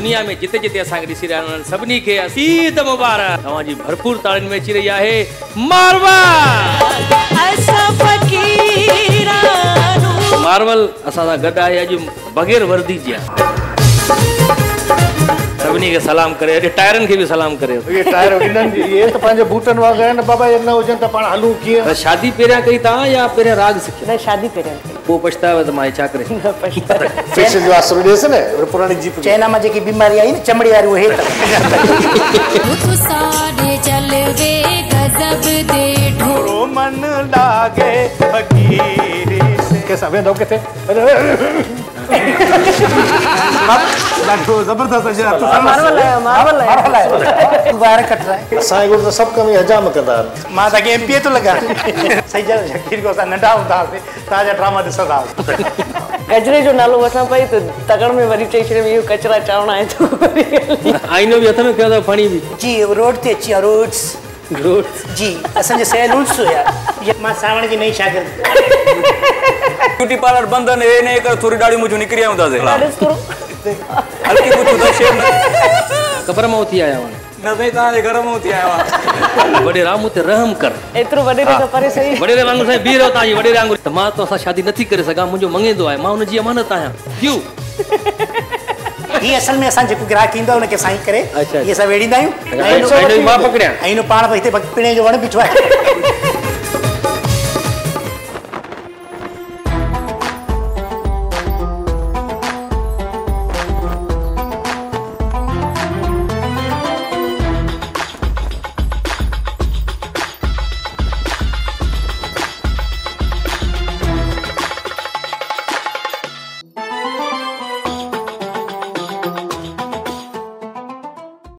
दुनिया में जिते जिते असांखे ॾिसी रहिया आहिनि सभिनी खे ईद मुबारक। तव्हांजी भरपूर ताड़ियुनि में अची रही आहे मार्वल असां सां गॾु आहे अॼु बग़ैर वर्दी जी आहे। सभिनी खे सलाम करे अॼु टायरनि खे बि सलाम करे। ये टायर ये तो पंहिंजे बूटनि वांगुरु आहिनि बाबा, ये न हुजनि त पाण हलूं कीअं? शादी पहिरियां कई तव्हां या पहिरियां राग सिखियो? न शादी पहिरियां कई। पोइ पछतायो त मां छा करे? फैशन जो आसरो ॾिस न पुराणी जीप चाइना में जेकी बीमारी आई न चमड़ी वारी उहे मन लागे फकीरी से कैसा वेंदो किथे जबरदस्त मार्वल है बाहर कट रहा है। असांजे गुरु त सभु कम हजाम कंदा आहिनि। मां तव्हांखे एमपीए थो लॻा सही शकीर को असां नंढा हूंदा हुआसीं तव्हांजा ड्रामा ॾिसंदा हुआसीं। कचरे जो नालो वठां पई त तकड़ में वरी चई छॾियो इहो कचरा चावणा आहे तो आईनो बि हथ में खयो अथव खणी बि जी रोड ते अची विया रोड्स जी असांजे सैलून्स हुया मां सावण जी नई शागिर्द ब्यूटी पार्लर बंद आहिनि इन करे थोरी ॾाढी मुंहिंजूं निकिरी आयूं हल्की कुझु त शेर क़बर मां उथी आया हुआ न साईं तव्हांजे घर मां उथी आयो आहियां। वॾे राम ते रहम कर एतिरो वॾे खां परे सही वॾे वांगुरु साईं बीह रहो तव्हांजी वॾे वांगुरु त मां तोसां शादी नथी करे सघां मुंहिंजो मंगेंदो आहे मां हुनजी अमानत आहियां क्यों ही असल में असां जेको ग्राहक ईंदो आहे हुनखे साईं करे अच्छा इहे असां वेड़ींदा आहियूं मां पकड़ियां ऐं पाण हिते पिणे जो वण बीठो आहे